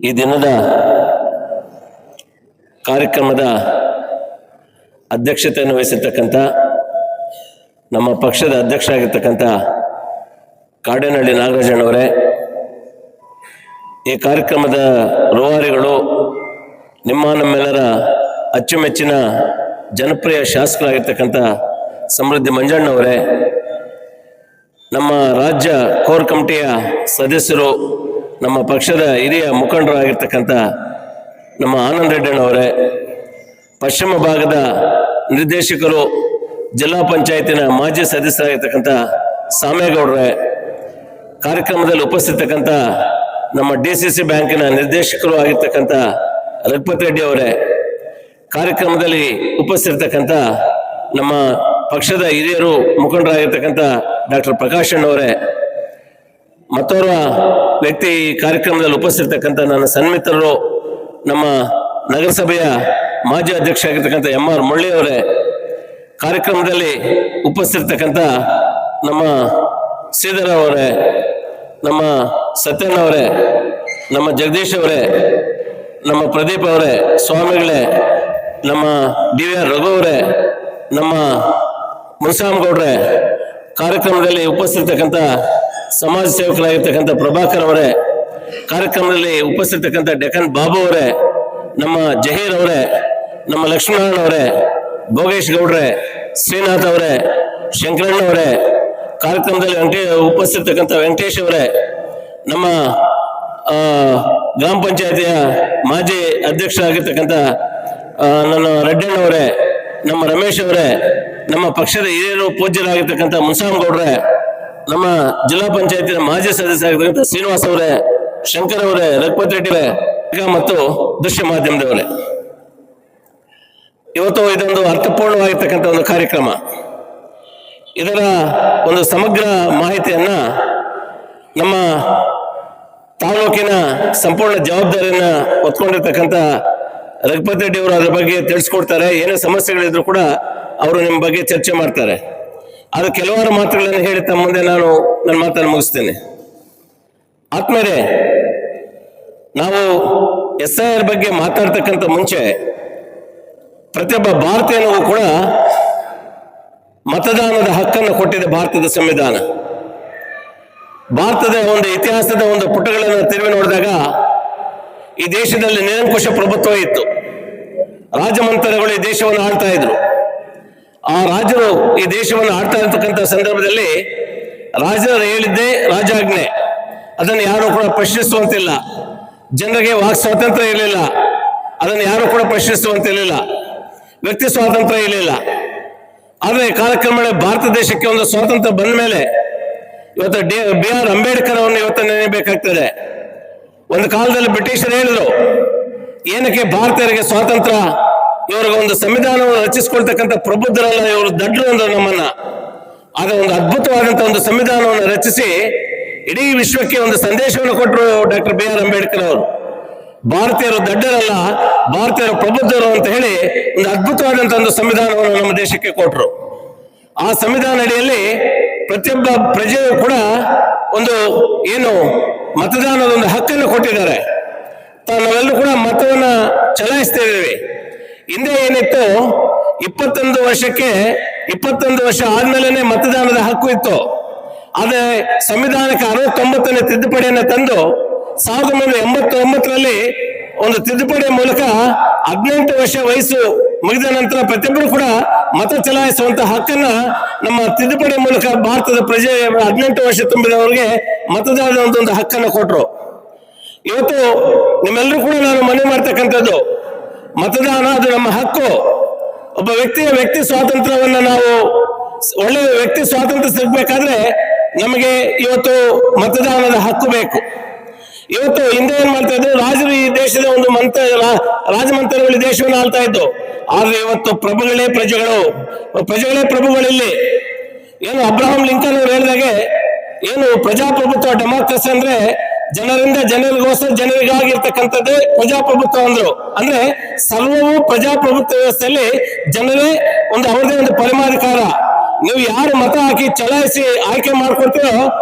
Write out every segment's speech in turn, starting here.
ಈ ದಿನದ ಕಾರ್ಯಕ್ರಮದ ಅಧ್ಯಕ್ಷತೆಯನ್ನು ವಹಿಸಿರ್ತಕ್ಕಂಥ ನಮ್ಮ ಪಕ್ಷದ ಅಧ್ಯಕ್ಷರಾಗಿರ್ತಕ್ಕಂಥ ಕಾಡೇನಹಳ್ಳಿ ನಾಗರಾಜಣ್ಣವರೇ, ಈ ಕಾರ್ಯಕ್ರಮದ ರೂವಾರಿಗಳು, ನಮ್ಮೆಲ್ಲರ ಅಚ್ಚುಮೆಚ್ಚಿನ ಜನಪ್ರಿಯ ಶಾಸಕರಾಗಿರ್ತಕ್ಕಂಥ ಸಮೃದ್ಧಿ ಮಂಜಣ್ಣವರೇ, ನಮ್ಮ ರಾಜ್ಯ ಕೋರ್ ಕಮಿಟಿಯ ಸದಸ್ಯರು, ನಮ್ಮ ಪಕ್ಷದ ಹಿರಿಯ ಮುಖಂಡರಾಗಿರ್ತಕ್ಕಂಥ ನಮ್ಮ ಆನಂದ್ ರೆಡ್ಡಣ್ಣವರೇ, ಪಶ್ಚಿಮ ಭಾಗದ ನಿರ್ದೇಶಕರು, ಜಿಲ್ಲಾ ಪಂಚಾಯತಿನ ಮಾಜಿ ಸದಸ್ಯರಾಗಿರ್ತಕ್ಕಂಥ ಸಾಮೇಗೌಡರೇ, ಕಾರ್ಯಕ್ರಮದಲ್ಲಿ ಉಪಸ್ಥಿತಕ್ಕಂಥ ನಮ್ಮ DCC ಬ್ಯಾಂಕಿನ ನಿರ್ದೇಶಕರು ಆಗಿರ್ತಕ್ಕಂಥ ರಘುಪತಿ ರೆಡ್ಡಿ ಅವರೇ, ಕಾರ್ಯಕ್ರಮದಲ್ಲಿ ಉಪಸ್ಥಿತಕ್ಕಂಥ ನಮ್ಮ ಪಕ್ಷದ ಹಿರಿಯರು ಮುಖಂಡರಾಗಿರ್ತಕ್ಕಂಥ ಡಾಕ್ಟರ್ ಪ್ರಕಾಶ್ ಅಣ್ಣವರೇ, ಮತ್ತೋರ್ವ ವ್ಯಕ್ತಿ ಈ ಕಾರ್ಯಕ್ರಮದಲ್ಲಿ ಉಪಸ್ಥಿತಕ್ಕಂಥ ನನ್ನ ಸನ್ಮಿತ್ರರು, ನಮ್ಮ ನಗರಸಭೆಯ ಮಾಜಿ ಅಧ್ಯಕ್ಷ ಆಗಿರ್ತಕ್ಕಂಥ MR ಮುರಳಿ ಅವರೇ, ಕಾರ್ಯಕ್ರಮದಲ್ಲಿ ಉಪಸ್ಥಿತಕ್ಕಂಥ ನಮ್ಮ ಶ್ರೀಧರ ಅವರೇ, ನಮ್ಮ ಸತ್ಯಣ್ಣ ಅವರೇ, ನಮ್ಮ ಜಗದೀಶ್ ಅವರೇ, ನಮ್ಮ ಪ್ರದೀಪ್ ಅವರೇ, ಸ್ವಾಮಿಗಳೇ, ನಮ್ಮ DVR ರಘು ಅವರೇ, ನಮ್ಮ ಮುನ್ಸಾಮಗೌಡ್ರೆ, ಕಾರ್ಯಕ್ರಮದಲ್ಲಿ ಉಪಸ್ಥಿತಕ್ಕಂಥ ಸಮಾಜ ಸೇವಕರಾಗಿರ್ತಕ್ಕಂಥ ಪ್ರಭಾಕರ್ ಅವರೇ, ಕಾರ್ಯಕ್ರಮದಲ್ಲಿ ಉಪಸ್ಥಿತಕ್ಕಂಥ ಡೆಕನ್ ಬಾಬು ಅವರೇ, ನಮ್ಮ ಜಹೀರ್ ಅವರೇ, ನಮ್ಮ ಲಕ್ಷ್ಮೀನಾರಾಯಣ ಅವರೇ, ಭೋಗೇಶ್ ಗೌಡ್ರೆ, ಶ್ರೀನಾಥ್ ಅವರೇ, ಶಂಕರಣ್ಣ ಅವರೇ, ಕಾರ್ಯಕ್ರಮದಲ್ಲಿ ಉಪಸ್ಥಿತಕ್ಕಂಥ ವೆಂಕಟೇಶ್ ಅವರೇ, ನಮ್ಮ ಗ್ರಾಮ ಪಂಚಾಯತಿಯ ಮಾಜಿ ಅಧ್ಯಕ್ಷರಾಗಿರ್ತಕ್ಕಂಥ ನನ್ನ ರೆಡ್ಡಣ್ಣವರೇ, ನಮ್ಮ ರಮೇಶ್ ಅವರೇ, ನಮ್ಮ ಪಕ್ಷದ ಹಿರಿಯರು ಪೂಜ್ಯರಾಗಿರ್ತಕ್ಕಂಥ ಮುನ್ಸಾಮಗೌಡ್ರೆ, ನಮ್ಮ ಜಿಲ್ಲಾ ಪಂಚಾಯತಿನ ಮಾಜಿ ಸದಸ್ಯರಾಗಿರ್ತಕ್ಕಂಥ ಶ್ರೀನಿವಾಸ್ ಅವರೇ, ಶಂಕರ್ ಅವರೇ, ರಘುಪತಿ ರೆಡ್ಡಿ ಮತ್ತು ದೃಶ್ಯ ಮಾಧ್ಯಮದವರೇ, ಇವತ್ತು ಇದೊಂದು ಅರ್ಥಪೂರ್ಣವಾಗಿರ್ತಕ್ಕಂಥ ಒಂದು ಕಾರ್ಯಕ್ರಮ. ಇದರ ಒಂದು ಸಮಗ್ರ ಮಾಹಿತಿಯನ್ನ ನಮ್ಮ ತಾಲೂಕಿನ ಸಂಪೂರ್ಣ ಜವಾಬ್ದಾರಿಯನ್ನ ಹೊತ್ಕೊಂಡಿರ್ತಕ್ಕಂಥ ರಘುಪತಿ ರೆಡ್ಡಿ ಅವರು ಅದ್ರ ಬಗ್ಗೆ ತಿಳಿಸ್ಕೊಡ್ತಾರೆ. ಏನೇ ಸಮಸ್ಯೆಗಳಿದ್ರು ಕೂಡ ಅವರು ನಿಮ್ಮ ಬಗ್ಗೆ ಚರ್ಚೆ ಮಾಡ್ತಾರೆ. ಅದು ಕೆಲವಾರು ಮಾತುಗಳನ್ನು ಹೇಳಿ ತಮ್ಮ ಮುಂದೆ ನಾನು ನನ್ನ ಮಾತನ್ನು ಮುಗಿಸ್ತೇನೆ. ಆತ್ಮೀಯರೇ, ನಾವು SIR ಬಗ್ಗೆ ಮಾತಾಡ್ತಕ್ಕಂಥ ಮುಂಚೆ ಪ್ರತಿಯೊಬ್ಬ ಭಾರತೀಯನಿಗೂ ಕೂಡ ಮತದಾನದ ಹಕ್ಕನ್ನು ಕೊಟ್ಟಿದೆ ಭಾರತದ ಸಂವಿಧಾನ. ಭಾರತದ ಒಂದು ಇತಿಹಾಸದ ಒಂದು ಪುಟಗಳನ್ನು ತಿರುವಿ ನೋಡಿದಾಗ ಈ ದೇಶದಲ್ಲಿ ನಿರಂಕುಶ ಪ್ರಭುತ್ವ ಇತ್ತು. ರಾಜಮಂತ್ರಿಗಳು ಈ ದೇಶವನ್ನು ಆಳ್ತಾ ಇದ್ರು. ಆ ರಾಜರು ಈ ದೇಶವನ್ನು ಆಳ್ತಾ ಇರ್ತಕ್ಕಂಥ ಸಂದರ್ಭದಲ್ಲಿ ರಾಜರು ಹೇಳಿದ್ದೇ ರಾಜಾಜ್ಞೆ. ಅದನ್ನು ಯಾರು ಕೂಡ ಪ್ರಶ್ನಿಸುವಂತಿಲ್ಲ. ಜನರಿಗೆ ವಾಕ್ ಸ್ವಾತಂತ್ರ್ಯ ಇರಲಿಲ್ಲ, ಅದನ್ನು ಯಾರು ಕೂಡ ಪ್ರಶ್ನಿಸುವಂತಿರಲಿಲ್ಲ. ವ್ಯಕ್ತಿ ಸ್ವಾತಂತ್ರ್ಯ ಇರಲಿಲ್ಲ. ಆದರೆ ಕಾಲಕ್ರಮೇಣ ಭಾರತ ದೇಶಕ್ಕೆ ಒಂದು ಸ್ವಾತಂತ್ರ್ಯ ಬಂದ ಮೇಲೆ ಇವತ್ತು BR ಅಂಬೇಡ್ಕರ್ ಅವರನ್ನು ಇವತ್ತು ನೆನೆಯಬೇಕಾಗ್ತದೆ. ಒಂದು ಕಾಲದಲ್ಲಿ ಬ್ರಿಟಿಷರು ಹೇಳಿದ್ರು, ಏನಕ್ಕೆ ಭಾರತೀಯರಿಗೆ ಸ್ವಾತಂತ್ರ್ಯ, ಇವರಿಗೆ ಒಂದು ಸಂವಿಧಾನವನ್ನು ರಚಿಸಿಕೊಳ್ತಕ್ಕಂಥ ಪ್ರಬುದ್ಧರಲ್ಲ, ಇವರು ದಡ್ರು ಅಂದ್ರು ನಮ್ಮನ್ನ. ಆಗ ಒಂದು ಅದ್ಭುತವಾದಂತಹ ಒಂದು ಸಂವಿಧಾನವನ್ನು ರಚಿಸಿ ಇಡೀ ವಿಶ್ವಕ್ಕೆ ಒಂದು ಸಂದೇಶವನ್ನು ಕೊಟ್ಟರು ಡಾಕ್ಟರ್ BR ಅಂಬೇಡ್ಕರ್ ಅವರು. ಭಾರತೀಯರು ದಡ್ಡರಲ್ಲ, ಭಾರತೀಯರು ಪ್ರಬುದ್ಧರು ಅಂತ ಹೇಳಿ ಒಂದು ಅದ್ಭುತವಾದಂತಹ ಒಂದು ಸಂವಿಧಾನವನ್ನು ನಮ್ಮ ದೇಶಕ್ಕೆ ಕೊಟ್ಟರು. ಆ ಸಂವಿಧಾನ ಅಡಿಯಲ್ಲಿ ಪ್ರತಿಯೊಬ್ಬ ಪ್ರಜೆಯು ಕೂಡ ಒಂದು ಏನು ಮತದಾನದ ಒಂದು ಹಕ್ಕನ್ನು ಕೊಟ್ಟಿದ್ದಾರೆ. ನಾವೆಲ್ಲರೂ ಕೂಡ ಮತವನ್ನ ಚಲಾಯಿಸ್ತಾ ಇದ್ದೇವೆ. ಹಿಂದೆ ಏನಿತ್ತು, 21 ವರ್ಷ ಆದ್ಮೇಲೆ ಮತದಾನದ ಹಕ್ಕು ಇತ್ತು. ಆದ್ರೆ ಸಂವಿಧಾನಕ್ಕೆ 69ನೇ ತಿದ್ದುಪಡಿಯನ್ನು ತಂದು 1989ರಲ್ಲಿ ಒಂದು ತಿದ್ದುಪಡಿಯ ಮೂಲಕ 18 ವರ್ಷ ವಯಸ್ಸು ಮುಗಿದ ನಂತರ ಪ್ರತಿಯೊಬ್ಬರು ಕೂಡ ಮತ ಚಲಾಯಿಸುವಂತ ಹಕ್ಕನ್ನ ನಮ್ಮ ತಿದ್ದುಪಡಿ ಮೂಲಕ ಭಾರತದ ಪ್ರಜೆ 18 ವರ್ಷ ತುಂಬಿದವರಿಗೆ ಮತದಾನದ ಒಂದು ಹಕ್ಕನ್ನು ಕೊಟ್ಟರು. ಇವತ್ತು ನಿಮ್ಮೆಲ್ಲರೂ ಕೂಡ ನಾನು ಮನವಿ ಮಾಡ್ತಕ್ಕಂಥದ್ದು, ಮತದಾನ ಅದು ನಮ್ಮ ಹಕ್ಕು. ಒಬ್ಬ ವ್ಯಕ್ತಿ ಸ್ವಾತಂತ್ರ್ಯವನ್ನ ನಾವು ಒಳ್ಳೆಯ ವ್ಯಕ್ತಿ ಸ್ವಾತಂತ್ರ್ಯ ಸಿಗ್ಬೇಕಾದ್ರೆ ನಮಗೆ ಇವತ್ತು ಮತದಾನದ ಹಕ್ಕು ಬೇಕು. ಇವತ್ತು ಹಿಂದೆ ಏನ್ ಮಾಡ್ತಾ ಇದ್ರು, ರಾಜರು ಈ ದೇಶದ ಒಂದು ರಾಜಮಂತ್ರಿಗಳು ಈ ದೇಶವನ್ನು ಆಳ್ತಾ ಇದ್ದು. ಆದ್ರೆ ಇವತ್ತು ಪ್ರಜೆಗಳೇ ಪ್ರಭುಗಳಿಲ್ಲಿ. ಏನು ಅಬ್ರಹಾಂ ಲಿಂಕನ್ ಅವರು ಹೇಳಿದಾಗೆ, ಏನು ಪ್ರಜಾಪ್ರಭುತ್ವ ಡೆಮಾಕ್ರಸಿ ಅಂದ್ರೆ ಜನರಿಂದ ಜನರಿಗೋಸ್ಕರ ಜನರಿಗಾಗಿರ್ತಕ್ಕಂಥದ್ದೇ ಪ್ರಜಾಪ್ರಭುತ್ವ ಅಂದ್ರು. ಅಂದ್ರೆ ಸರ್ವವು ಪ್ರಜಾಪ್ರಭುತ್ವ ವ್ಯವಸ್ಥೆಯಲ್ಲಿ ಜನರೇ ಒಂದು ಅವರದೇ ಒಂದು ಪರಮಾಧಿಕಾರ. ನೀವು ಯಾರು ಮತ ಹಾಕಿ ಚಲಾಯಿಸಿ ಆಯ್ಕೆ ಮಾಡ್ಕೊಡ್ತೀರೋ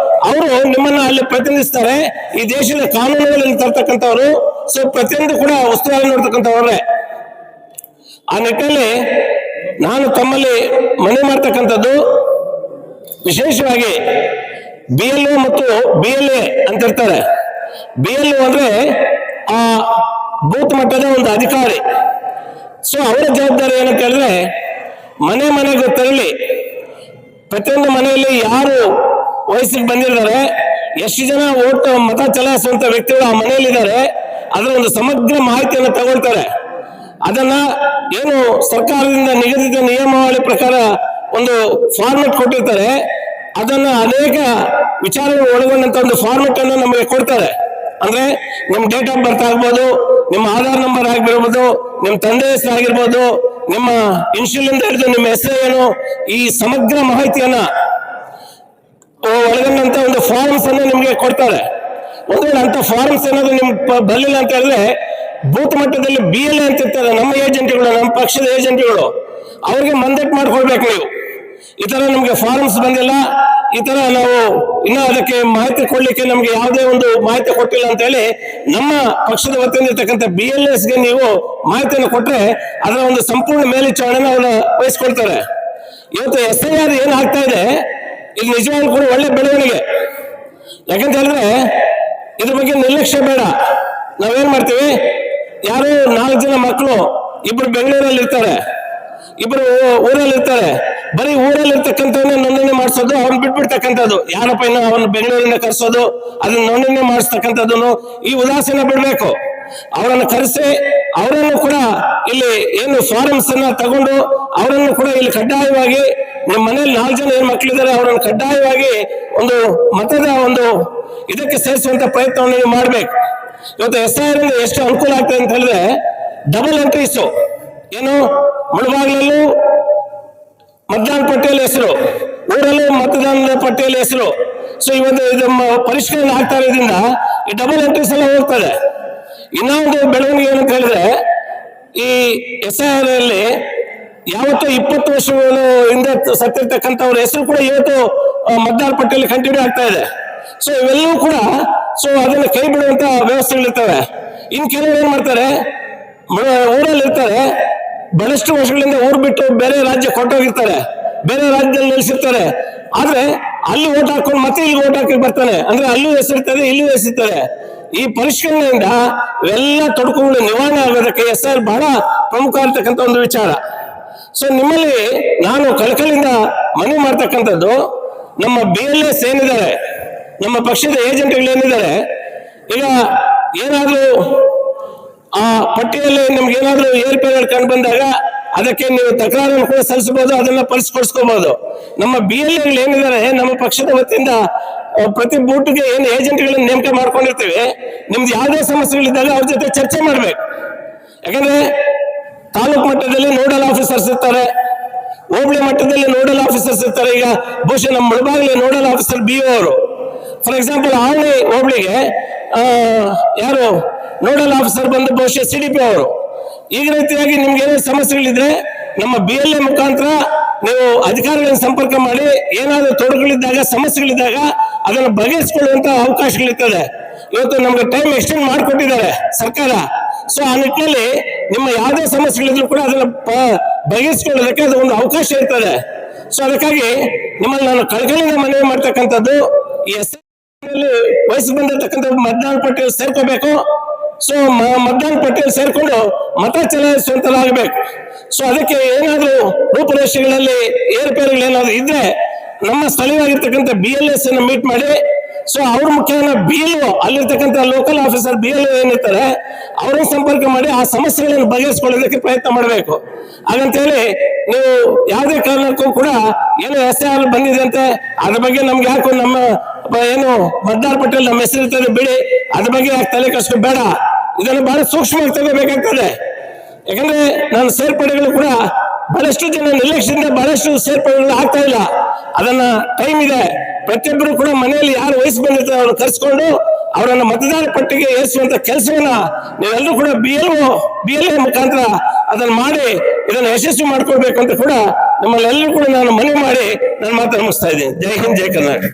ಅವರು ನಿಮ್ಮನ್ನ ಅಲ್ಲಿ ಪ್ರತಿನಿಧಿಸ್ತಾರೆ. ಈ ದೇಶದ ಕಾನೂನುಗಳಲ್ಲಿ ತರ್ತಕ್ಕಂಥವ್ರು, ಸೊ ಪ್ರತಿಯೊಂದು ಕೂಡ ಉಸ್ತುವಾರಿ ನೋಡ್ತಕ್ಕಂಥವ್ರೆ. ಆ ನಿಟ್ಟಿನಲ್ಲಿ ನಾನು ತಮ್ಮಲ್ಲಿ ಮನವಿ ಮಾಡ್ತಕ್ಕಂಥದ್ದು, ವಿಶೇಷವಾಗಿ BLO ಮತ್ತು BLA ಅಂತ ಇರ್ತಾರೆ. BLO ಅಂದ್ರೆ ಆ ಬೂತ್ ಮಟ್ಟದ ಒಂದು ಅಧಿಕಾರಿ. ಸೊ ಅವರ ಜವಾಬ್ದಾರಿ ಏನಂತ ಹೇಳಿದ್ರೆ, ಮನೆ ಮನೆಗೆ ತೆರಳಿ ಪ್ರತಿಯೊಂದು ಮನೆಯಲ್ಲಿ ಯಾರು ವಯಸ್ಸಿಗೆ ಬಂದಿದ್ದಾರೆ, ಎಷ್ಟು ಜನ ಮತ ಚಲಾಯಿಸುವಂತ ವ್ಯಕ್ತಿಗಳು ಆ ಮನೆಯಲ್ಲಿದ್ದಾರೆ, ಅದರ ಒಂದು ಸಮಗ್ರ ಮಾಹಿತಿಯನ್ನು ತಗೊಳ್ತಾರೆ. ಅದನ್ನ ಏನು ಸರ್ಕಾರದಿಂದ ನಿಗದಿತ ನಿಯಮಾವಳಿ ಪ್ರಕಾರ ಒಂದು ಫಾರ್ಮೆಟ್ ಕೊಟ್ಟಿರ್ತಾರೆ, ಅದನ್ನ ಅನೇಕ ವಿಚಾರಗಳು ಒಳಗೊಂಡಂತ ಒಂದು ಫಾರ್ಮೆಟ್ ಅನ್ನು ನಮಗೆ ಕೊಡ್ತಾರೆ. ಅಂದ್ರೆ ನಿಮ್ ಡೇಟ್ ಆಫ್ ಬರ್ತ್ ಆಗ್ಬೋದು, ನಿಮ್ಮ ಆಧಾರ್ ನಂಬರ್ ಆಗಿರ್ಬೋದು, ನಿಮ್ಮ ತಂದೆ ಹೆಸರು ಆಗಿರ್ಬೋದು, ನಿಮ್ಮ ಇನ್ಶೂರೆನ್ಸ್ ಹಿಡಿದು ನಿಮ್ಮ ಹೆಸರು ಏನು, ಈ ಸಮಗ್ರ ಮಾಹಿತಿಯನ್ನ ಒಳಗೊಂಡಂತ ಒಂದು ಫಾರ್ಮ್ಸ್ ಅನ್ನು ನಿಮ್ಗೆ ಕೊಡ್ತಾರೆ. ಒಂದು ವೇಳೆ ಅಂತ ಫಾರ್ಮ್ಸ್ ಏನಾದ್ರು ನಿಮ್ಗೆ ಬರಲಿಲ್ಲ ಅಂತ ಹೇಳಿದ್ರೆ, ಬೂತ್ ಮಟ್ಟದಲ್ಲಿ BLA ಅಂತ ಇರ್ತಾರೆ, ನಮ್ಮ ಏಜೆಂಟ್ಗಳು, ನಮ್ಮ ಪಕ್ಷದ ಏಜೆಂಟ್ಗಳು, ಅವ್ರಿಗೆ ಮಂದಟ್ ಮಾಡ್ಕೊಳ್ಬೇಕು ನೀವು. ಈ ತರ ನಮ್ಗೆ ಫಾರ್ಮ್ಸ್ ಬಂದಿಲ್ಲ, ಈ ತರ ನಾವು ಇನ್ನ ಅದಕ್ಕೆ ಮಾಹಿತಿ ಕೊಡ್ಲಿಕ್ಕೆ ನಮ್ಗೆ ಯಾವುದೇ ಒಂದು ಮಾಹಿತಿ ಕೊಟ್ಟಿಲ್ಲ ಅಂತ ಹೇಳಿ ನಮ್ಮ ಪಕ್ಷದ ವತಿಯಿಂದ ಇರ್ತಕ್ಕಂಥ BLAಸ್ಗೆ ನೀವು ಮಾಹಿತಿಯನ್ನು ಕೊಟ್ರೆ ಅದರ ಒಂದು ಸಂಪೂರ್ಣ ಮೇಲ್ವಿಚಾರಣೆನ ಅವರು ವಹಿಸ್ಕೊಳ್ತಾರೆ. ಇವತ್ತು SIR ಏನ್ ಆಗ್ತಾ ಇದೆ, ಇದು ನಿಜವಾಗ್ಲೂ ಕೂಡ ಒಳ್ಳೆ ಬೆಳವಣಿಗೆ. ಯಾಕಂತ ಹೇಳಿದ್ರೆ ಇದ್ರ ಬಗ್ಗೆ ನಿರ್ಲಕ್ಷ್ಯ ಬೇಡ. ನಾವೇನ್ ಮಾಡ್ತೀವಿ, ಯಾರು 4 ಜನ ಮಕ್ಕಳು, ಇಬ್ರು ಬೆಂಗಳೂರಲ್ಲಿ ಇರ್ತಾರೆ, ಇಬ್ರು ಊರಲ್ಲಿ ಇರ್ತಾರೆ, ಬರೀ ಊರಲ್ಲಿ ಇರ್ತಕ್ಕಂಥವನ್ನೇ ನೋಂದಣಿ ಮಾಡಿಸೋದು, ಅವ್ನು ಬಿಟ್ಬಿಡ್ತಕ್ಕಂಥದ್ದು, ಯಾರಪ್ಪ ಇನ್ನು ಅವನು ಬೆಂಗಳೂರಿಂದ ಕರೆಸೋದು, ಅದನ್ನ ನೋಂದಣಿ ಮಾಡಿಸ್ತಕ್ಕಂಥದ್ದನ್ನು ಈ ಉದಾಸೀನ ಬಿಡ್ಬೇಕು. ಅವರನ್ನು ಕರೆಸಿ ಅವರನ್ನು ಕೂಡ ಇಲ್ಲಿ ಏನು ಫಾರಮ್ಸ್ ಅನ್ನ ತಗೊಂಡು ಅವರನ್ನು ಕೂಡ ಇಲ್ಲಿ ಕಡ್ಡಾಯವಾಗಿ, ನಿಮ್ಮ ಮನೇಲಿ 4 ಜನ ಏನ್ ಮಕ್ಕಳಿದ್ದಾರೆ ಅವರನ್ನು ಕಡ್ಡಾಯವಾಗಿ ಒಂದು ಮತದ ಒಂದು ಇದಕ್ಕೆ ಸೇರಿಸುವಂತ ಪ್ರಯತ್ನವನ್ನು ನೀವು ಮಾಡ್ಬೇಕು. ಇವತ್ತು SIR ಇಂದ ಎಷ್ಟು ಅನುಕೂಲ ಆಗ್ತದೆ ಅಂತ ಹೇಳಿದ್ರೆ, ಡಬಲ್ ಎಂಟ್ರೀಸು, ಏನು ಮುಳುಬಾಗಿಲಲ್ಲೂ ಮತದಾನ ಪಟ್ಟಿಯಲ್ಲಿ ಹೆಸರು, ಊರಲ್ಲೂ ಮತದಾನದ ಪಟ್ಟಿಯಲ್ಲಿ ಹೆಸರು. ಸೊ ಇವತ್ತು ಇದು ಪರಿಷ್ಕರಣೆ ಆಗ್ತಾ ಇರೋದ್ರಿಂದ ಈ ಡಬಲ್ ಎಂಟ್ರೀಸ್ ಎಲ್ಲ ಹೋಗ್ತದೆ. ಇನ್ನೊಂದು ಬೆಳವಣಿಗೆ ಏನಂತ ಹೇಳಿದ್ರೆ, ಈ SIR ಅಲ್ಲಿ ಯಾವತ್ತೂ 20 ವರ್ಷಗಳು ಹಿಂದೆ ಸತ್ತಿರ್ತಕ್ಕಂಥವ್ರ ಹೆಸರು ಕೂಡ ಇವತ್ತು ಮತದಾರ ಪಟ್ಟಿಯಲ್ಲಿ ಕಂಟಿನ್ಯೂ ಆಗ್ತಾ ಇದೆ. ಸೊ ಇವೆಲ್ಲವೂ ಕೂಡ ಅದನ್ನ ಕೈ ಬಿಡುವಂತ ವ್ಯವಸ್ಥೆಗಳಿರ್ತವೆ. ಇನ್ ಕೆಲವರು ಏನ್ ಮಾಡ್ತಾರೆ, ಊರಲ್ಲಿ ಇರ್ತಾರೆ, ಬಹಳಷ್ಟು ವರ್ಷಗಳಿಂದ ಊರು ಬಿಟ್ಟು ಬೇರೆ ರಾಜ್ಯ ಕೊಟ್ಟೋಗಿರ್ತಾರೆ, ಬೇರೆ ರಾಜ್ಯದಲ್ಲಿ ನೆಲೆಸಿರ್ತಾರೆ, ಆದ್ರೆ ಅಲ್ಲಿ ಓಟ್ ಹಾಕೊಂಡು ಮತ್ತೆ ಇಲ್ಲಿ ಓಟ್ ಹಾಕಿ ಬರ್ತಾನೆ, ಅಂದ್ರೆ ಅಲ್ಲೂ ಹೆಸರಿರ್ತದೆ ಇಲ್ಲೂ ಹೆಸರಿರ್ತಾರೆ. ಈ ಪರಿಷ್ಕರಣೆಯಿಂದ ಎಲ್ಲ ತೊಡಕುಗಳು ನಿವಾರಣೆ ಆಗೋದಕ್ಕೆ SIR ಬಹಳ ಪ್ರಮುಖ ಇರ್ತಕ್ಕಂಥ ಒಂದು ವಿಚಾರ. ಸೊ ನಿಮ್ಮಲ್ಲಿ ನಾನು ಕಳಕಳಿಯಿಂದ ಮನವಿ ಮಾಡ್ತಕ್ಕಂಥದ್ದು, ನಮ್ಮ BLAs ಏನಿದ್ದಾರೆ, ನಮ್ಮ ಪಕ್ಷದ ಏಜೆಂಟ್ಗಳು ಏನಿದ್ದಾರೆ, ಈಗ ಏನಾದ್ರೂ ಆ ಪಟ್ಟಿಯಲ್ಲಿ ನಿಮ್ಗೆ ಏನಾದ್ರೂ ಏರ್ಪೇರುಗಳು ಕಂಡು ಬಂದಾಗ ಅದಕ್ಕೆ ನೀವು ತಕರಾರನ್ನು ಕೂಡ ಸಲ್ಲಿಸಬಹುದು, ಅದನ್ನ ಪರಿಷ್ಕರಿಸ್ಕೋಬಹುದು. ನಮ್ಮ BLAಗಳು ಏನಿದ್ದಾರೆ, ನಮ್ಮ ಪಕ್ಷದ ವತಿಯಿಂದ ಪ್ರತಿ ಬೂಟ್ಗೆ ಏನು ಏಜೆಂಟ್ಗಳನ್ನ ನೇಮಕ ಮಾಡ್ಕೊಂಡಿರ್ತೀವಿ, ನಿಮ್ದು ಯಾವುದೇ ಸಮಸ್ಯೆಗಳಿದ್ದಾಗ ಅವ್ರ ಜೊತೆ ಚರ್ಚೆ ಮಾಡ್ಬೇಕು. ಯಾಕಂದ್ರೆ ತಾಲೂಕು ಮಟ್ಟದಲ್ಲಿ ನೋಡಲ್ ಆಫೀಸರ್ಸ್ ಇರ್ತಾರೆ, ಹೋಬಳಿ ಮಟ್ಟದಲ್ಲಿ ನೋಡಲ್ ಆಫೀಸರ್ಸ್ ಇರ್ತಾರೆ. ಈಗ ಬಹುಶಃ ನಮ್ಮ ಮುಳಬಾಗಿಲು ನೋಡಲ್ ಆಫೀಸರ್ BO ಅವರು, ಫಾರ್ ಎಕ್ಸಾಂಪಲ್ ಆವಳಿ ಹೋಬಳಿಗೆ ಯಾರು ನೋಡಲ್ ಆಫೀಸರ್ ಬಂದು ಬಹುಶಃ CDP ಅವರು. ಈಗ ರೀತಿಯಾಗಿ ನಿಮ್ಗೆ ಏನಾದ್ರು ಸಮಸ್ಯೆಗಳಿದ್ರೆ ನಮ್ಮ BLA ಮುಖಾಂತರ ನೀವು ಅಧಿಕಾರಿಗಳನ್ನ ಸಂಪರ್ಕ ಮಾಡಿ, ಏನಾದ್ರು ತೊಡಕುಗಳಿದ್ದಾಗ ಸಮಸ್ಯೆಗಳಿದ್ದಾಗ ಅದನ್ನು ಬಗೆಹರಿಸಿಕೊಳ್ಳುವಂತ ಅವಕಾಶಗಳಿರ್ತದೆ. ಇವತ್ತು ನಮ್ಗೆ ಟೈಮ್ ಎಕ್ಸ್ಟೆಂಡ್ ಮಾಡಿಕೊಟ್ಟಿದ್ದಾರೆ ಸರ್ಕಾರ. ಸೊ ಆ ನಿಟ್ಟಿನಲ್ಲಿ ನಿಮ್ಮ ಯಾವುದೇ ಸಮಸ್ಯೆಗಳಿದ್ರು ಕೂಡ ಅದನ್ನ ಬಗೆಹರಿಸಿಕೊಳ್ಳೋದಕ್ಕೆ ಅದು ಒಂದು ಅವಕಾಶ ಇರ್ತದೆ. ಸೊ ಅದಕ್ಕಾಗಿ ನಿಮ್ಮಲ್ಲಿ ನಾನು ಕಳಕಳಿಯಿಂದ ಮನವಿ ಮಾಡ್ತಕ್ಕಂಥದ್ದು, ಈ SIR ವಯಸ್ಸು ಬಂದಿರತಕ್ಕಂಥ ಮತದಾನ ಪಟ್ಟಿಯಲ್ಲಿ ಸೇರ್ಕೋಬೇಕು. ಸೊ ಮತದಾನ ಪಟ್ಟಿಯಲ್ಲಿ ಸೇರ್ಕೊಂಡು ಮತ ಚಲಾಯಿಸುವಂತಲಾಗಬೇಕು. ಸೊ ಅದಕ್ಕೆ ಏನಾದ್ರು ರೂಪುರೇಷೆಗಳಲ್ಲಿ ಏರುಪೇರುಗಳು ಏನಾದ್ರು ಇದ್ರೆ ನಮ್ಮ ಸ್ಥಳೀಯವಾಗಿರ್ತಕ್ಕಂಥ BLAs ಅನ್ನು ಮೀಟ್ ಮಾಡಿ, ಸೊ ಅವ್ರ ಮುಖ್ಯನ BLO ಅಲ್ಲಿರ್ತಕ್ಕಂಥ ಲೋಕಲ್ ಆಫೀಸರ್ BLO ಏನಿರ್ತಾರೆ ಅವ್ರನ್ನ ಸಂಪರ್ಕ ಮಾಡಿ ಆ ಸಮಸ್ಯೆಗಳನ್ನು ಬಗೆಹರಿಸಿಕೊಳ್ಳೋದಕ್ಕೆ ಪ್ರಯತ್ನ ಮಾಡಬೇಕು. ಹಾಗಂತೇಳಿ ನೀವು ಯಾವುದೇ ಕಾರಣಕ್ಕೂ ಕೂಡ ಏನು SIR ಬಂದಿದೆ ಅಂತ ಅದ್ರ ಬಗ್ಗೆ ನಮ್ಗೆ ಯಾಕೋ ನಮ್ಮ ಏನು ಮತದಾರ ಪಟ್ಟಿಯಲ್ಲಿ ನಮ್ಮ ಹೆಸರಿರ್ತದೆ ಬಿಡಿ, ಅದ್ರ ಬಗ್ಗೆ ಯಾಕೆ ತಲೆ ಕೆಡಿಸ್ಕೊಂಡು ಬೇಡ, ಇದನ್ನು ಬಹಳ ಸೂಕ್ಷ್ಮವಾಗಿ ತಗೋಬೇಕಾಗ್ತದೆ. ಯಾಕಂದ್ರೆ ನಾನು ಸೇರ್ಪಡೆಗಳು ಕೂಡ ಬಹಳಷ್ಟು ಜನ ನಿರ್ಲಕ್ಷ್ಯದಿಂದ ಬಹಳಷ್ಟು ಸೇರ್ಪಡೆಗಳು ಆಗ್ತಾ ಇಲ್ಲ. ಅದನ್ನ ಟೈಮ್ ಇದೆ, ಪ್ರತಿಯೊಬ್ಬರು ಕೂಡ ಮನೆಯಲ್ಲಿ ಯಾರು ವಯಸ್ಸು ಬಂದಿರ್ತಾರೆ ಅವ್ರನ್ನ ಕರೆಸ್ಕೊಂಡು ಅವರನ್ನ ಮತದಾರ ಪಟ್ಟಿಗೆ ಏರಿಸುವಂತ ಕೆಲಸವನ್ನ ನೀವೆಲ್ಲರೂ ಕೂಡ BLA ಮುಖಾಂತರ ಅದನ್ನ ಮಾಡಿ ಇದನ್ನು ಯಶಸ್ವಿ ಮಾಡ್ಕೊಳ್ಬೇಕು ಅಂತ ಕೂಡ ನಿಮ್ಮಲ್ಲೆಲ್ಲರೂ ಕೂಡ ನಾನು ಮನವಿ ಮಾಡಿ ನನ್ನ ಮಾತನ್ನು ಮುಗಿಸ್ತಾ ಇದ್ದೀನಿ. ಜೈ ಹಿಂದ್, ಜೈ ಕರ್ನಾಟಕ.